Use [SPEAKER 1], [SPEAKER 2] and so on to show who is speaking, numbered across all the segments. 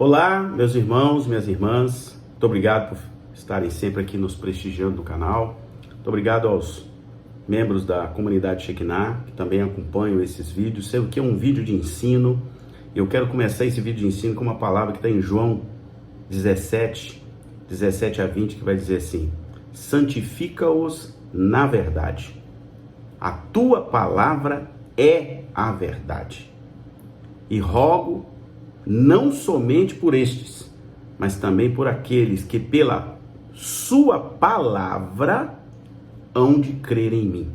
[SPEAKER 1] Olá, meus irmãos, minhas irmãs, muito obrigado por estarem sempre aqui nos prestigiando no canal. Muito obrigado aos membros da comunidade Shekinah, que também acompanham esses vídeos. Sei que é um vídeo de ensino. Eu quero começar esse vídeo de ensino com uma palavra que está em João 17 a 20, que vai dizer assim: santifica-os na verdade. A tua palavra é a verdade. E rogo não somente por estes, mas também por aqueles que pela sua palavra hão de crer em mim.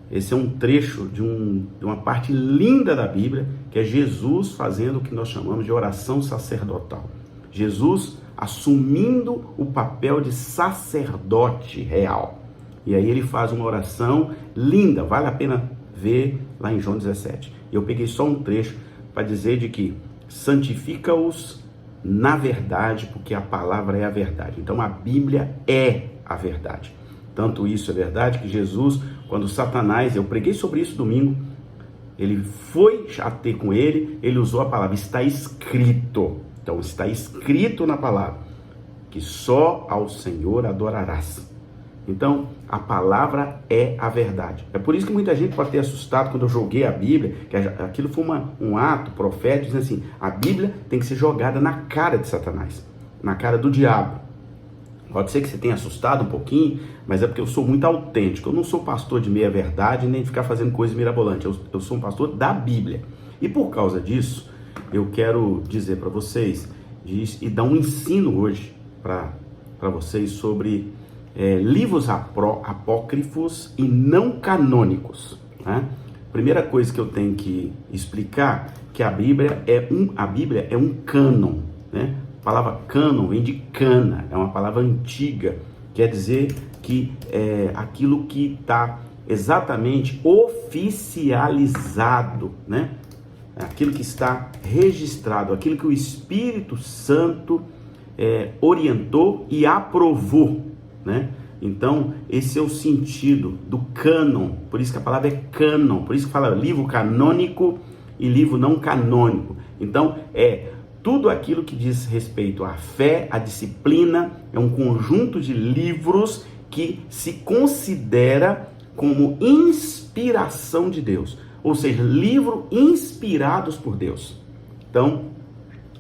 [SPEAKER 1] Esse é um trecho de uma parte linda da Bíblia, que é Jesus fazendo o que nós chamamos de oração sacerdotal. Jesus assumindo o papel de sacerdote real. E aí ele faz uma oração linda, vale a pena ver lá em João 17. Eu peguei só um trecho para dizer de que santifica-os na verdade, porque a palavra é a verdade. Então a Bíblia é a verdade. Tanto isso é verdade que Jesus, quando Satanás, eu preguei sobre isso domingo, ele foi a ter com ele, ele usou a palavra, está escrito. Então está escrito na palavra, que só ao Senhor adorarás. Então, a palavra é a verdade. É por isso que muita gente pode ter assustado quando eu joguei a Bíblia, que aquilo foi um ato profético, dizendo assim: a Bíblia tem que ser jogada na cara de Satanás, na cara do diabo. Pode ser que você tenha assustado um pouquinho, mas é porque eu sou muito autêntico. Eu não sou pastor de meia-verdade, nem de ficar fazendo coisa mirabolante. Eu sou um pastor da Bíblia. E por causa disso, eu quero dizer para vocês, e dar um ensino hoje para vocês sobre livros apócrifos e não canônicos, né? Primeira coisa que eu tenho que explicar, que a Bíblia é um cânon, né? A palavra cânon vem de cana, é uma palavra antiga, quer dizer que é aquilo que está exatamente oficializado, né? Aquilo que está registrado, aquilo que o Espírito Santo orientou e aprovou, né? Então, esse é o sentido do cânon, por isso que a palavra é cânon, por isso que fala livro canônico e livro não canônico. Então, é tudo aquilo que diz respeito à fé, à disciplina, é um conjunto de livros que se considera como inspiração de Deus, ou seja, livros inspirados por Deus. Então,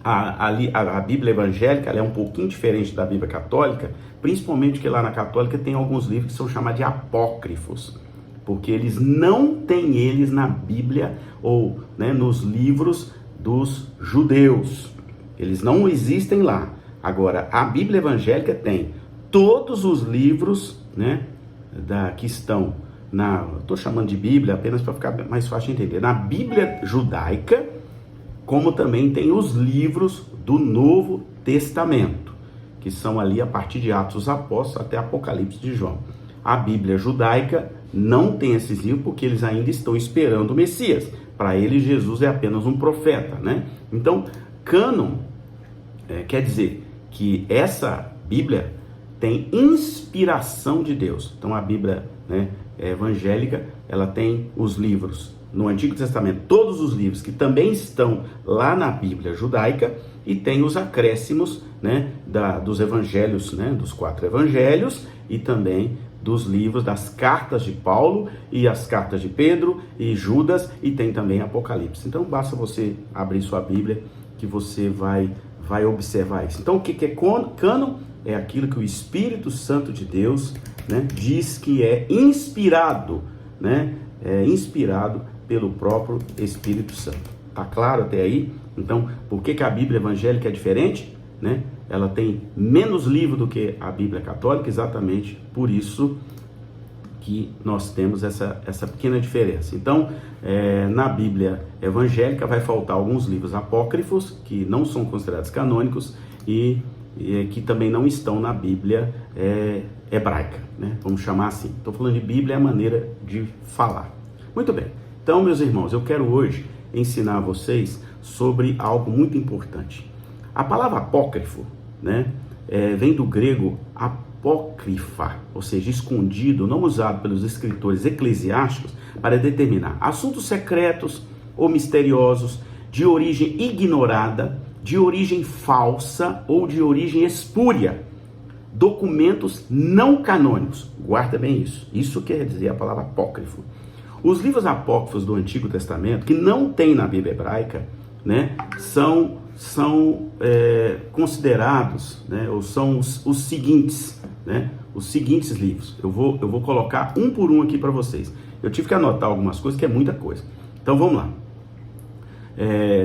[SPEAKER 1] a Bíblia evangélica ela é um pouquinho diferente da Bíblia católica, principalmente porque lá na católica tem alguns livros que são chamados de apócrifos, porque eles não têm eles na Bíblia ou, né, nos livros dos judeus. Eles não existem lá. Agora, a Bíblia evangélica tem todos os livros, né, que estão estou chamando de Bíblia apenas para ficar mais fácil de entender, na Bíblia judaica, como também tem os livros do Novo Testamento, que são ali a partir de Atos dos Apóstolos até Apocalipse de João. A Bíblia judaica não tem esses livros porque eles ainda estão esperando o Messias. Para eles, Jesus é apenas um profeta, né? Então, cânon quer dizer que essa Bíblia tem inspiração de Deus. Então, a Bíblia, né, evangélica, ela tem os livros no Antigo Testamento, todos os livros que também estão lá na Bíblia judaica, e tem os acréscimos, né, dos evangelhos, né, dos 4 evangelhos, e também dos livros das cartas de Paulo e as cartas de Pedro e Judas, e tem também Apocalipse. Então basta você abrir sua Bíblia que você vai observar isso. Então o que é cânon? É aquilo que o Espírito Santo de Deus, né, diz que é inspirado, né, inspirado pelo próprio Espírito Santo. Tá claro até aí? Então, por que a Bíblia evangélica é diferente, né? Ela tem menos livro do que a Bíblia católica, exatamente por isso que nós temos essa pequena diferença. Então, na Bíblia evangélica vai faltar alguns livros apócrifos, que não são considerados canônicos, e que também não estão na Bíblia hebraica, né? Vamos chamar assim. Estou falando de Bíblia, é a maneira de falar. Muito bem. Então, meus irmãos, eu quero hoje ensinar a vocês sobre algo muito importante. A palavra apócrifo, né, vem do grego apócrifa, ou seja, escondido, não usado pelos escritores eclesiásticos para determinar assuntos secretos ou misteriosos, de origem ignorada de origem falsa ou de origem espúria, documentos não canônicos. Guarda bem isso. Isso quer dizer a palavra apócrifo. Os livros apócrifos do Antigo Testamento, que não tem na Bíblia hebraica, né, são considerados, né, ou são os seguintes, né, os seguintes livros. Eu vou colocar um por um aqui para vocês. Eu tive que anotar algumas coisas, que é muita coisa. Então vamos lá.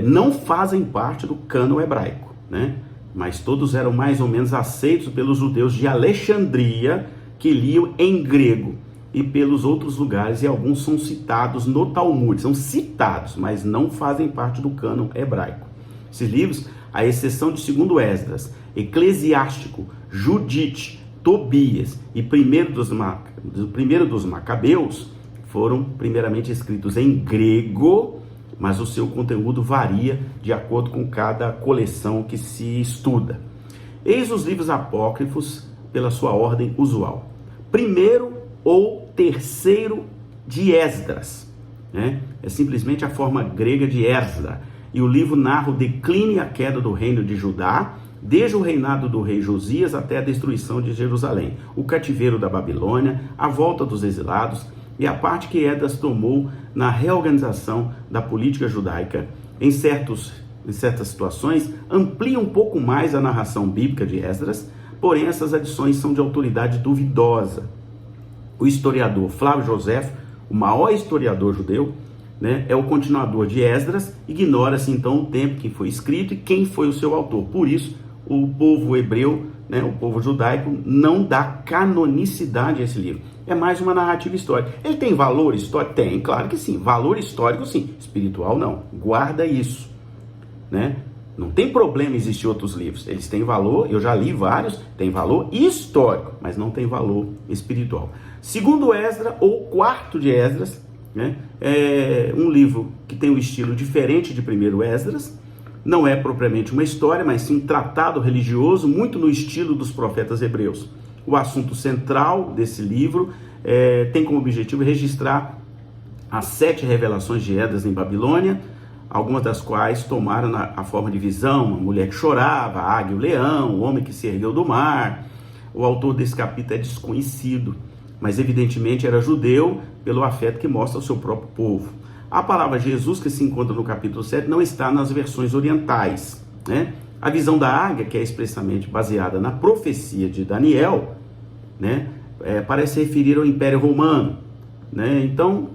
[SPEAKER 1] Não fazem parte do cânon hebraico, né? Mas todos eram mais ou menos aceitos pelos judeus de Alexandria, que liam em grego, e pelos outros lugares, e alguns são citados no Talmud, são citados, mas não fazem parte do cânon hebraico. Esses livros, à exceção de 2 Esdras, Eclesiástico, Judite, Tobias e primeiro dos Macabeus, foram primeiramente escritos em grego, mas o seu conteúdo varia de acordo com cada coleção que se estuda. Eis os livros apócrifos pela sua ordem usual. Primeiro ou terceiro de Esdras, né? É simplesmente a forma grega de Esdra. E o livro narra o declínio e a queda do reino de Judá, desde o reinado do rei Josias até a destruição de Jerusalém, o cativeiro da Babilônia, a volta dos exilados e a parte que Esdras tomou na reorganização da política judaica. Em certas situações, amplia um pouco mais a narração bíblica de Esdras, porém essas adições são de autoridade duvidosa. O historiador Flávio Joséfo, o maior historiador judeu, né, é o continuador de Esdras, ignora-se então o tempo que foi escrito e quem foi o seu autor. Por isso, o povo hebreu, né, o povo judaico, não dá canonicidade a esse livro. É mais uma narrativa histórica. Ele tem valor histórico? Tem, claro que sim. Valor histórico sim, espiritual não. Guarda isso, né? Não tem problema existir outros livros. Eles têm valor, eu já li vários, tem valor histórico, mas não tem valor espiritual. Segundo Esdras, ou quarto de Esdras, né, é um livro que tem um estilo diferente de primeiro Esdras. Não é propriamente uma história, mas sim um tratado religioso, muito no estilo dos profetas hebreus. O assunto central desse livro tem como objetivo registrar as 7 revelações de Esdras em Babilônia, algumas das quais tomaram a forma de visão: uma mulher que chorava, a águia e o leão, o homem que se ergueu do mar. O autor desse capítulo é desconhecido, mas evidentemente era judeu pelo afeto que mostra ao seu próprio povo. A palavra Jesus, que se encontra no capítulo 7, não está nas versões orientais, né? A visão da águia, que é expressamente baseada na profecia de Daniel, né, parece referir ao Império Romano, né? Então,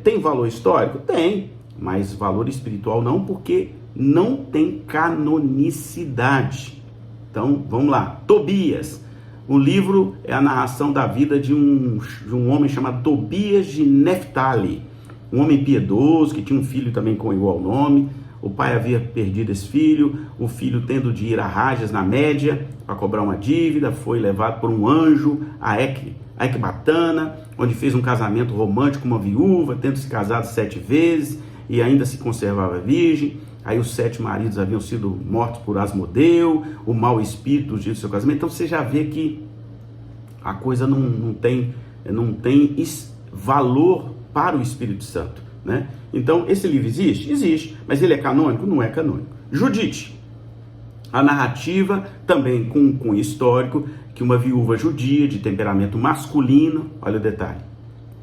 [SPEAKER 1] tem valor histórico? Tem, mas valor espiritual não, porque não tem canonicidade. Então, vamos lá. Tobias. O livro é a narração da vida de um homem chamado Tobias de Neftali, um homem piedoso que tinha um filho também com igual nome. O pai havia perdido esse filho, o filho, tendo de ir a Rajas na Média para cobrar uma dívida, foi levado por um anjo a Ecbatana, onde fez um casamento romântico com uma viúva, tendo se casado 7 vezes e ainda se conservava virgem. Aí os 7 maridos haviam sido mortos por Asmodeu, o mau espírito do dia do seu casamento. Então você já vê que a coisa não tem valor para o Espírito Santo, né? Então, esse livro existe? Existe, mas ele é canônico? Não é canônico. Judite, a narrativa também com um cunho histórico, que uma viúva judia de temperamento masculino, olha o detalhe,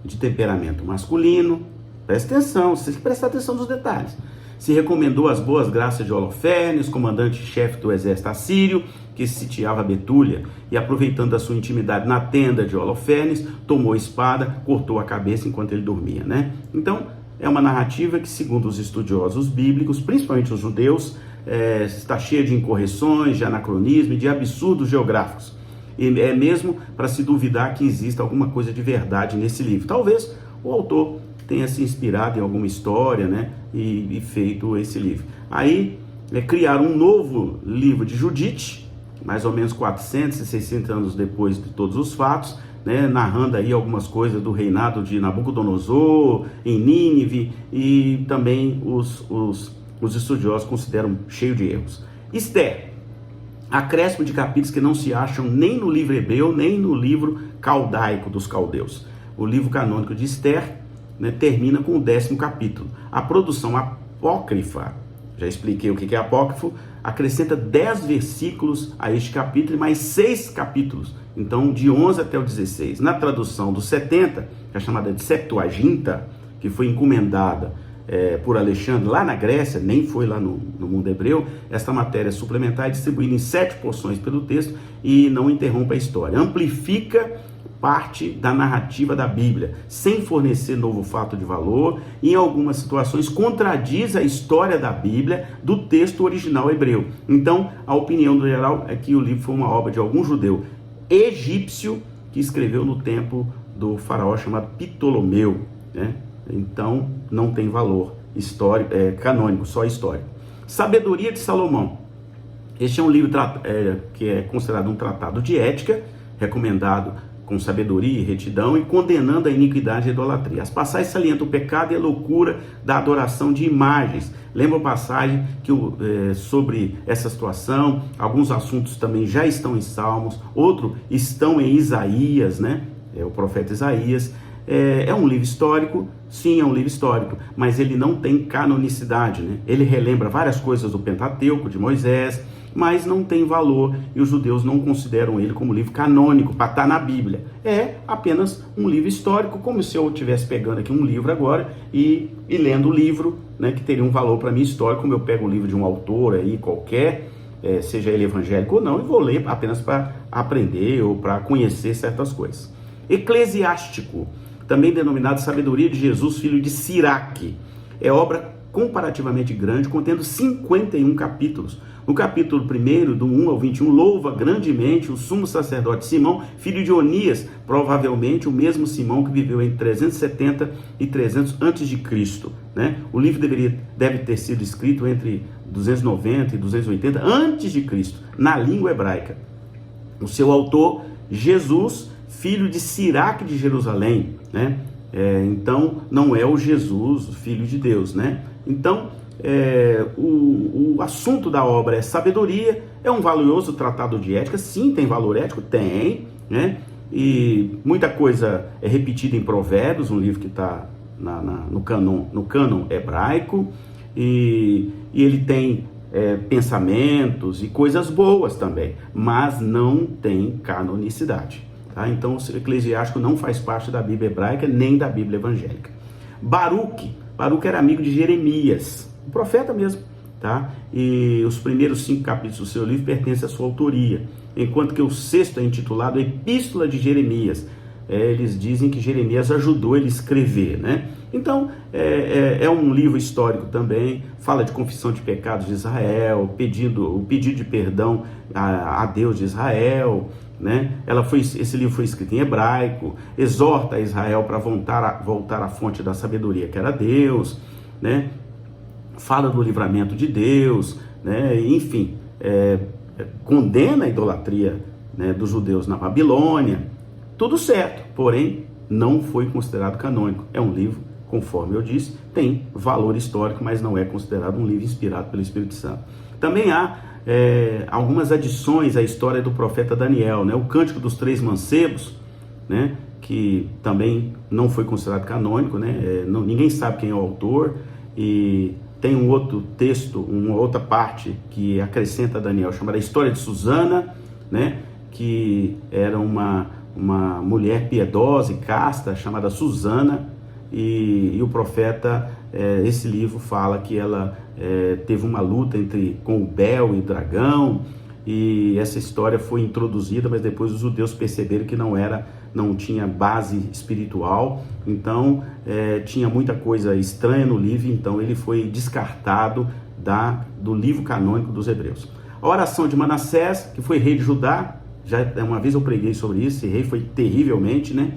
[SPEAKER 1] de temperamento masculino, presta atenção, você tem que prestar atenção nos detalhes, se recomendou as boas graças de Holofernes, comandante-chefe do exército assírio, que sitiava Betúlia, e aproveitando a sua intimidade na tenda de Holofernes, tomou a espada, cortou a cabeça enquanto ele dormia, né? Então, é uma narrativa que, segundo os estudiosos bíblicos, principalmente os judeus, está cheia de incorreções, de anacronismo e de absurdos geográficos. E é mesmo para se duvidar que exista alguma coisa de verdade nesse livro. Talvez o autor tenha se inspirado em alguma história, né, e feito esse livro. Aí, criaram um novo livro de Judite, mais ou menos 400 e 600 anos depois de todos os fatos, né, narrando aí algumas coisas do reinado de Nabucodonosor em Nínive, e também os estudiosos consideram cheio de erros. Esther, acréscimo de capítulos que não se acham nem no livro hebreu, nem no livro caldaico dos caldeus. O livro canônico de Esther, né, termina com o 10º capítulo. A produção apócrifa, já expliquei o que é apócrifo, acrescenta 10 versículos a este capítulo e mais 6 capítulos, então de 11 até o 16. Na tradução dos 70, que é chamada de Septuaginta, que foi encomendada por Alexandre lá na Grécia, nem foi lá no mundo hebreu, esta matéria suplementar é distribuída em 7 porções pelo texto e não interrompe a história. Amplifica parte da narrativa da Bíblia, sem fornecer novo fato de valor, e em algumas situações contradiz a história da Bíblia do texto original hebreu. Então, a opinião do geral é que o livro foi uma obra de algum judeu egípcio que escreveu no tempo do faraó chamado Ptolomeu, né? Então, não tem valor histórico, canônico, só histórico. Sabedoria de Salomão. Este é um livro que é considerado um tratado de ética, recomendado com sabedoria e retidão, e condenando a iniquidade e a idolatria. As passagens salientam o pecado e a loucura da adoração de imagens. Lembra a passagem que sobre essa situação, alguns assuntos também já estão em Salmos, outros estão em Isaías, né? O profeta Isaías. É um livro histórico, sim, é um livro histórico, mas ele não tem canonicidade, né? Ele relembra várias coisas do Pentateuco, de Moisés, mas não tem valor, e os judeus não consideram ele como livro canônico, para estar na Bíblia. É apenas um livro histórico, como se eu estivesse pegando aqui um livro agora e lendo o livro, né, que teria um valor para mim histórico, como eu pego um livro de um autor aí qualquer, seja ele evangélico ou não, e vou ler apenas para aprender ou para conhecer certas coisas. Eclesiástico, também denominado Sabedoria de Jesus, filho de Siraque, é obra comparativamente grande, contendo 51 capítulos. No capítulo 1, do 1 ao 21, louva grandemente o sumo sacerdote Simão, filho de Onias, provavelmente o mesmo Simão que viveu entre 370 e 300 a.C., né? O livro deve ter sido escrito entre 290 e 280 a.C., na língua hebraica. O seu autor, Jesus, filho de Siraque de Jerusalém, né? Então, não é o Jesus, o Filho de Deus, né? Então, o assunto da obra é sabedoria, é um valioso tratado de ética, sim, tem valor ético? Tem, né? E muita coisa é repetida em Provérbios, um livro que está no cânon hebraico, e ele tem pensamentos e coisas boas também, mas não tem canonicidade. Tá? Então, o Eclesiástico não faz parte da Bíblia hebraica nem da Bíblia evangélica. Baruque era amigo de Jeremias, o profeta mesmo, tá? E os primeiros 5 capítulos do seu livro pertencem à sua autoria, enquanto que o 6º é intitulado Epístola de Jeremias. Eles dizem que Jeremias ajudou ele a escrever, né? Então, é um livro histórico também, fala de confissão de pecados de Israel, o pedido de perdão a Deus de Israel, né? Esse livro foi escrito em hebraico, exorta a Israel para voltar à fonte da sabedoria, que era Deus, né? Fala do livramento de Deus, né? Enfim, condena a idolatria, né, dos judeus na Babilônia. Tudo certo, porém não foi considerado canônico. É um livro, conforme eu disse, tem valor histórico, mas não é considerado um livro inspirado pelo Espírito Santo. Também há algumas adições à história do profeta Daniel, né? O Cântico dos Três Mancebos, né? Que também não foi considerado canônico, né? Ninguém sabe quem é o autor, e tem um outro texto, uma outra parte que acrescenta a Daniel, chamada História de Susana, né? Que era uma mulher piedosa e casta, chamada Susana, e o profeta, esse livro fala que ela teve uma luta com o Bel e o dragão, e essa história foi introduzida, mas depois os judeus perceberam que não tinha base espiritual, então tinha muita coisa estranha no livro, então ele foi descartado do livro canônico dos hebreus. A oração de Manassés, que foi rei de Judá, já uma vez eu preguei sobre isso, esse rei foi terrivelmente, né?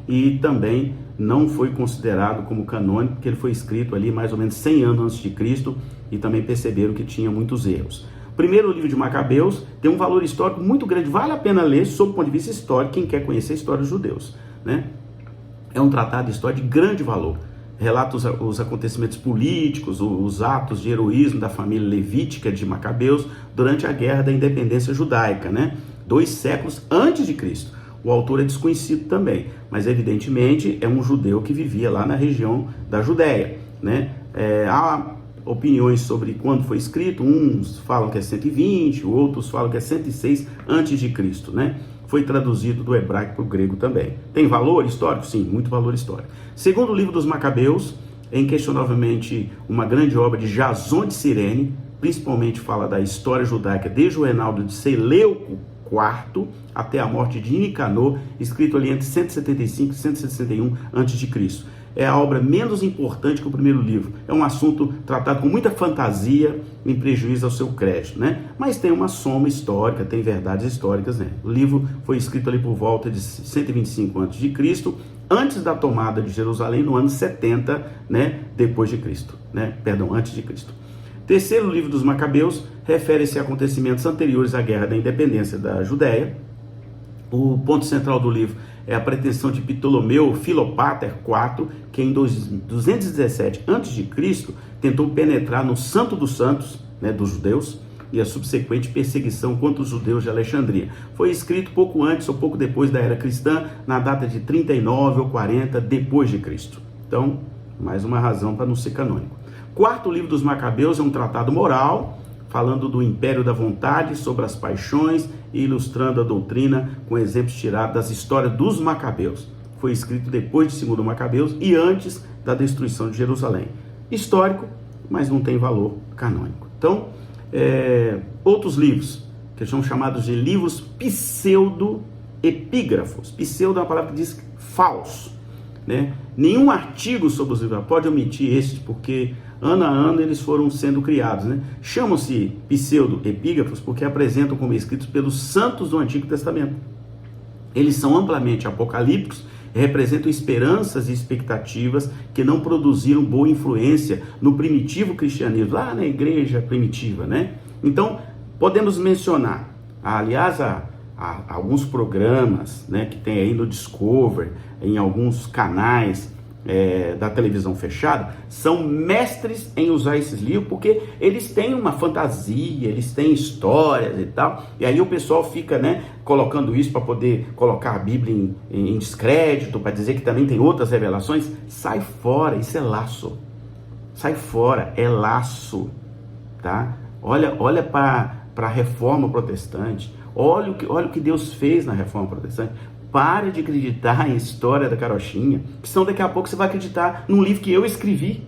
[SPEAKER 1] E também não foi considerado como canônico, porque ele foi escrito ali mais ou menos 100 anos antes de Cristo, e também perceberam que tinha muitos erros. O primeiro livro de Macabeus tem um valor histórico muito grande, vale a pena ler sob o ponto de vista histórico, quem quer conhecer a história dos judeus, né? É um tratado de história de grande valor, relata os acontecimentos políticos, os atos de heroísmo da família levítica de Macabeus durante a Guerra da Independência Judaica, né? 2 séculos antes de Cristo. O autor é desconhecido também, mas evidentemente é um judeu que vivia lá na região da Judéia, né? Há opiniões sobre quando foi escrito. Uns falam que é 120, outros falam que é 106 antes de Cristo, né? Foi traduzido do hebraico para o grego também. Tem valor histórico? Sim, muito valor histórico. Segundo o livro dos Macabeus, é inquestionavelmente uma grande obra de Jasão de Cirene, principalmente fala da história judaica desde o reinado de Seleuco IV até a morte de Nicanor, escrito ali entre 175 e 161 a.C. É a obra menos importante que o primeiro livro. É um assunto tratado com muita fantasia, em prejuízo ao seu crédito, né? Mas tem uma soma histórica, tem verdades históricas, né? O livro foi escrito ali por volta de 125 a.C., antes da tomada de Jerusalém, no ano 70, né? Depois de Cristo, né? Perdão, antes de Cristo. Terceiro livro dos Macabeus refere-se a acontecimentos anteriores à Guerra da Independência da Judéia. O ponto central do livro é a pretensão de Ptolomeu Filopater IV, que em 217 a.C. tentou penetrar no Santo dos Santos, né, dos judeus, e a subsequente perseguição contra os judeus de Alexandria. Foi escrito pouco antes ou pouco depois da era cristã, na data de 39 ou 40 depois de Cristo. Então, mais uma razão para não ser canônico. Quarto livro dos Macabeus é um tratado moral, falando do império da vontade, sobre as paixões e ilustrando a doutrina com exemplos tirados das histórias dos Macabeus. Foi escrito depois de 2º Macabeus e antes da destruição de Jerusalém. Histórico, mas não tem valor canônico. Então, outros livros, que são chamados de livros pseudo-epígrafos. Pseudo é uma palavra que diz falso, né? Nenhum artigo sobre os livros, pode omitir estes, porque ano a ano eles foram sendo criados, né? Chamam-se pseudo-epígrafos porque apresentam como escritos pelos santos do Antigo Testamento. Eles são amplamente apocalípticos e representam esperanças e expectativas que não produziram boa influência no primitivo cristianismo, lá na igreja primitiva, né? Então, podemos mencionar, aliás, alguns programas, né, que tem aí no Discovery, em alguns canais da televisão fechada, são mestres em usar esses livros, porque eles têm uma fantasia, eles têm histórias e tal, e aí o pessoal fica, né, colocando isso para poder colocar a Bíblia em descrédito, para dizer que também tem outras revelações. Sai fora, isso é laço. Sai fora, é laço, tá? Olha para a reforma protestante, olha o que Deus fez na reforma protestante. Pare de acreditar em história da carochinha, porque senão daqui a pouco você vai acreditar num livro que eu escrevi,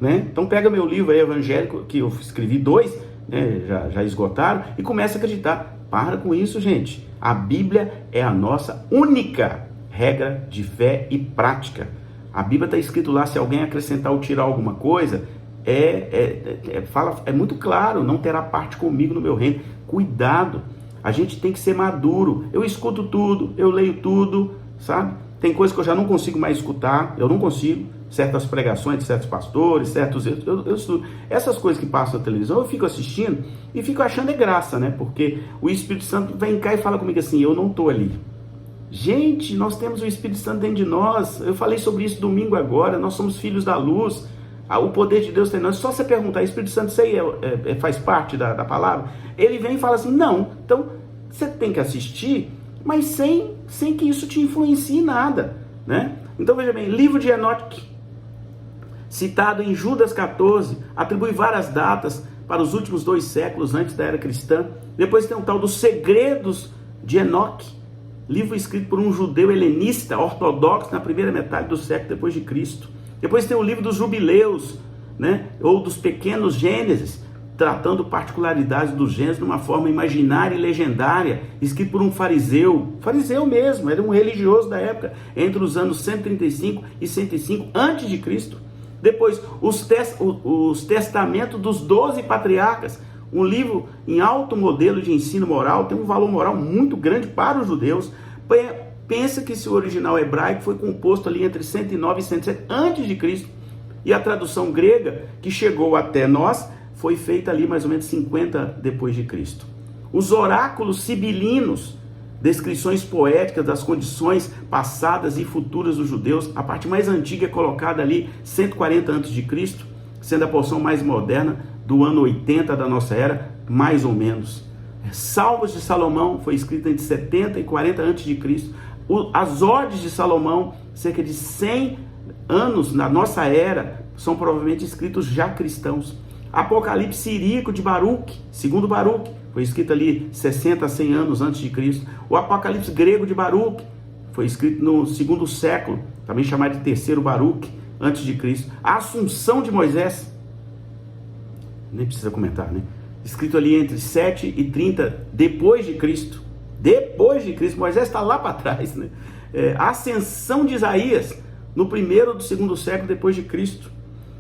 [SPEAKER 1] né? Então pega meu livro aí evangélico, que eu escrevi 2, né, já esgotaram, e começa a acreditar. Para com isso, gente. A Bíblia é a nossa única regra de fé e prática. A Bíblia está escrito lá, se alguém acrescentar ou tirar alguma coisa, é muito claro, não terá parte comigo no meu reino. Cuidado. A gente tem que ser maduro. Eu escuto tudo, eu leio tudo, sabe? Tem coisas que eu já não consigo mais escutar, eu não consigo. Certas pregações de certos pastores, eu estudo. Essas coisas que passam na televisão, eu fico assistindo e fico achando graça, né? Porque o Espírito Santo vem cá e fala comigo assim, eu não estou ali. Gente, nós temos o Espírito Santo dentro de nós. Eu falei sobre isso domingo agora, nós somos filhos da luz. O poder de Deus tem em nós. Só você perguntar, Espírito Santo, isso aí faz parte da palavra? Ele vem e fala assim, não. Então, você tem que assistir, mas sem que isso te influencie em nada, né? Então, veja bem, livro de Enoque, citado em Judas 14, atribui várias datas para os últimos 2 séculos antes da era cristã. Depois tem o tal dos Segredos de Enoque, livro escrito por um judeu helenista ortodoxo na primeira metade do século depois de Cristo. Depois tem o livro dos Jubileus, né? Ou dos Pequenos Gênesis, tratando particularidades dos gêneros de uma forma imaginária e legendária, escrito por um fariseu mesmo, era um religioso da época, entre os anos 135 e 105 a.C. Depois, os Testamentos dos 12 Patriarcas, um livro em alto modelo de ensino moral, tem um valor moral muito grande para os judeus. Pensa que esse original hebraico foi composto ali entre 109 e 107 a.C. E a tradução grega, que chegou até nós, foi feita ali mais ou menos 50 depois de Cristo. Os oráculos sibilinos, descrições poéticas das condições passadas e futuras dos judeus, a parte mais antiga é colocada ali 140 a.C., sendo a porção mais moderna do ano 80 da nossa era, mais ou menos. Salmos de Salomão foi escrito entre 70 e 40 a.C., as Odes de Salomão, cerca de 100 anos na nossa era, são provavelmente escritos já cristãos. Apocalipse siríaco de Baruque, segundo Baruque, foi escrito ali 60 a 100 anos antes de Cristo. O Apocalipse grego de Baruque foi escrito no segundo século, também chamado de terceiro Baruque, antes de Cristo. A Assunção de Moisés, nem precisa comentar, né? Escrito ali entre 7 e 30 depois de Cristo. Depois de Cristo, Moisés está lá para trás, né? A Ascensão de Isaías, no primeiro ou do segundo século depois de Cristo,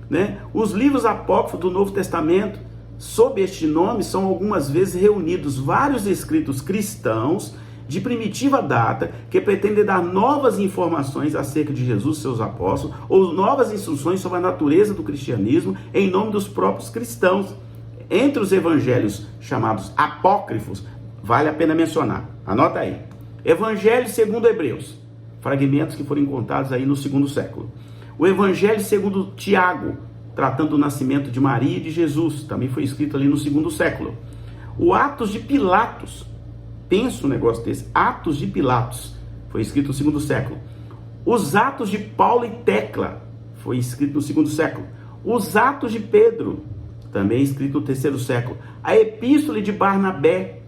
[SPEAKER 1] né? Os livros apócrifos do Novo Testamento, sob este nome, são algumas vezes reunidos vários escritos cristãos de primitiva data que pretendem dar novas informações acerca de Jesus e seus apóstolos, ou novas instruções sobre a natureza do cristianismo em nome dos próprios cristãos. Entre os evangelhos chamados apócrifos, vale a pena mencionar, anota aí: Evangelho segundo Hebreus, fragmentos que foram encontrados aí no segundo século. O Evangelho segundo Tiago, tratando do nascimento de Maria e de Jesus, também foi escrito ali no segundo século. O Atos de Pilatos, pensa um negócio desse, Atos de Pilatos, foi escrito no segundo século. Os Atos de Paulo e Tecla, foi escrito no segundo século. Os Atos de Pedro, também escrito no terceiro século. A Epístola de Barnabé,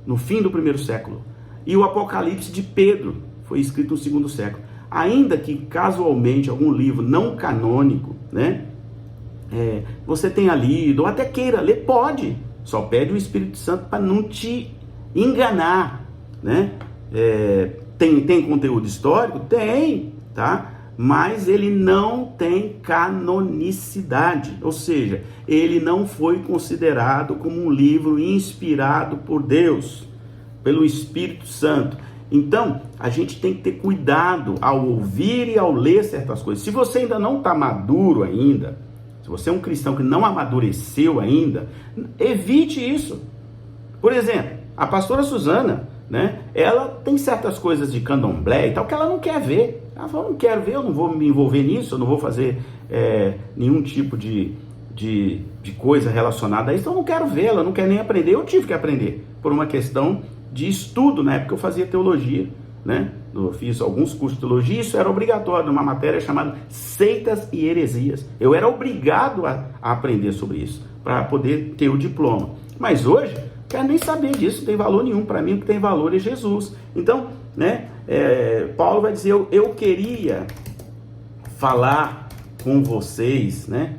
[SPEAKER 1] no fim do primeiro século. E o Apocalipse de Pedro, foi escrito no segundo século. Ainda que casualmente algum livro não canônico, né, você tenha lido, ou até queira ler, pode. Só pede o Espírito Santo para não te enganar, né? Tem conteúdo histórico? Tem, tá? Mas ele não tem canonicidade, ou seja, ele não foi considerado como um livro inspirado por Deus, pelo Espírito Santo. Então, a gente tem que ter cuidado ao ouvir e ao ler certas coisas. Se você ainda não está maduro ainda, se você é um cristão que não amadureceu ainda, evite isso. Por exemplo, a pastora Suzana, né, ela tem certas coisas de candomblé e tal que ela não quer ver. Ela falou, não quero ver, eu não vou me envolver nisso, eu não vou fazer nenhum tipo de coisa relacionada a isso, então eu não quero ver, ela não quer nem aprender. Eu tive que aprender por uma questão de estudo. Na época eu fazia teologia, né? Eu fiz alguns cursos de teologia, isso era obrigatório, numa matéria chamada Seitas e Heresias. Eu era obrigado a aprender sobre isso, para poder ter o diploma. Mas hoje, não quero nem saber disso, não tem valor nenhum. Para mim, o que tem valor é Jesus. Então, né, Paulo vai dizer, eu queria falar com vocês, né,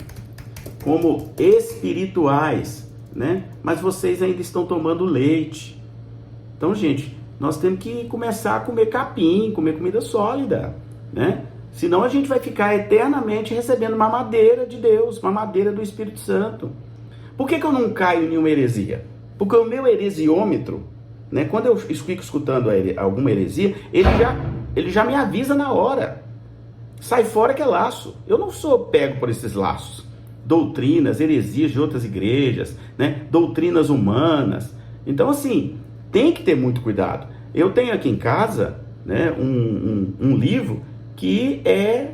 [SPEAKER 1] como espirituais, né, mas vocês ainda estão tomando leite. Então, gente, nós temos que começar a comer capim, comer comida sólida, né? Senão a gente vai ficar eternamente recebendo mamadeira de Deus, mamadeira do Espírito Santo. Por que eu não caio em nenhuma heresia? Porque o meu heresiômetro, né, quando eu fico escutando alguma heresia, ele já me avisa na hora. Sai fora que é laço. Eu não sou pego por esses laços. Doutrinas, heresias de outras igrejas, né? Doutrinas humanas. Então, assim, tem que ter muito cuidado. Eu tenho aqui em casa, né, um livro que é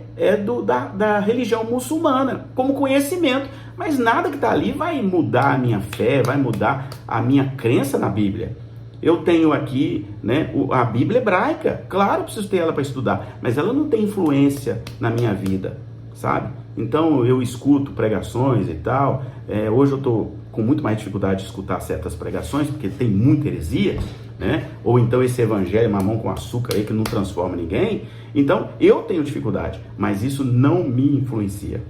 [SPEAKER 1] da religião muçulmana, como conhecimento, mas nada que está ali vai mudar a minha fé, vai mudar a minha crença na Bíblia. Eu tenho aqui, né, a Bíblia hebraica, claro, preciso ter ela para estudar, mas ela não tem influência na minha vida, sabe? Então eu escuto pregações e tal. Hoje eu estou com muito mais dificuldade de escutar certas pregações, porque tem muita heresia, né? Ou então esse evangelho mamão com açúcar aí que não transforma ninguém. Então eu tenho dificuldade, mas isso não me influencia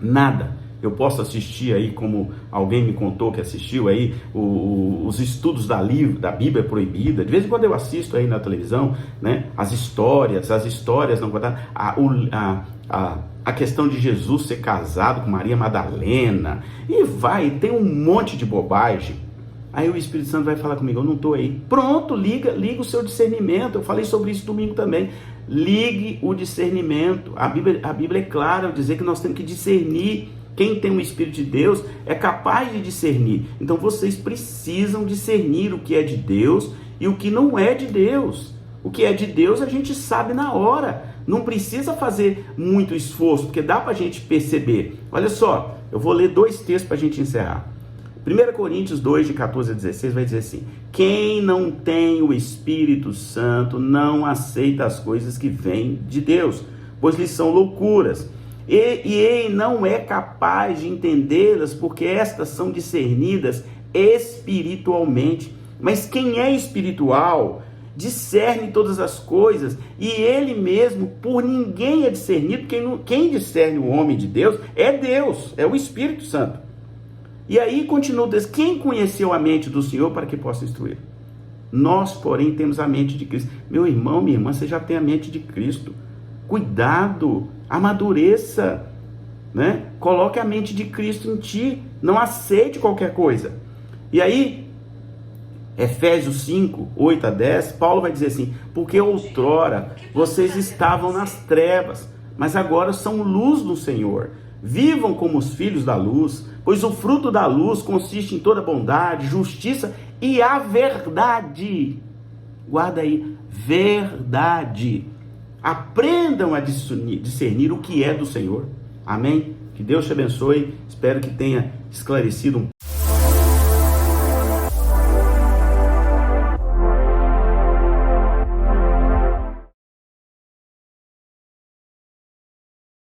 [SPEAKER 1] nada. Eu posso assistir aí, como alguém me contou que assistiu aí, os estudos da Bíblia proibida. De vez em quando eu assisto aí na televisão, né? As histórias não contadas, a questão de Jesus ser casado com Maria Madalena, e tem um monte de bobagem. Aí o Espírito Santo vai falar comigo, eu não estou aí. Pronto, liga o seu discernimento. Eu falei sobre isso domingo também. Ligue o discernimento. A Bíblia é clara ao dizer que nós temos que discernir. Quem tem o Espírito de Deus é capaz de discernir. Então vocês precisam discernir o que é de Deus e o que não é de Deus. O que é de Deus a gente sabe na hora. Não precisa fazer muito esforço, porque dá para a gente perceber. Olha só, eu vou ler 2 textos para a gente encerrar. 1 Coríntios 2, de 14 a 16, vai dizer assim: quem não tem o Espírito Santo não aceita as coisas que vêm de Deus, pois lhes são loucuras, E não é capaz de entendê-las, porque estas são discernidas espiritualmente. Mas quem é espiritual discerne todas as coisas, e ele mesmo por ninguém é discernido. Quem discerne o homem de Deus, é o Espírito Santo. E aí continua, quem conheceu a mente do Senhor para que possa instruir? Nós, porém, temos a mente de Cristo. Meu irmão, minha irmã, você já tem a mente de Cristo. Cuidado, amadureça, né? Coloque a mente de Cristo em ti, não aceite qualquer coisa. E aí, Efésios 5, 8 a 10, Paulo vai dizer assim: porque outrora vocês estavam nas trevas, mas agora são luz do Senhor. Vivam como os filhos da luz, pois o fruto da luz consiste em toda bondade, justiça e a verdade. Guarda aí, verdade. Aprendam a discernir o que é do Senhor. Amém? Que Deus te abençoe. Espero que tenha esclarecido um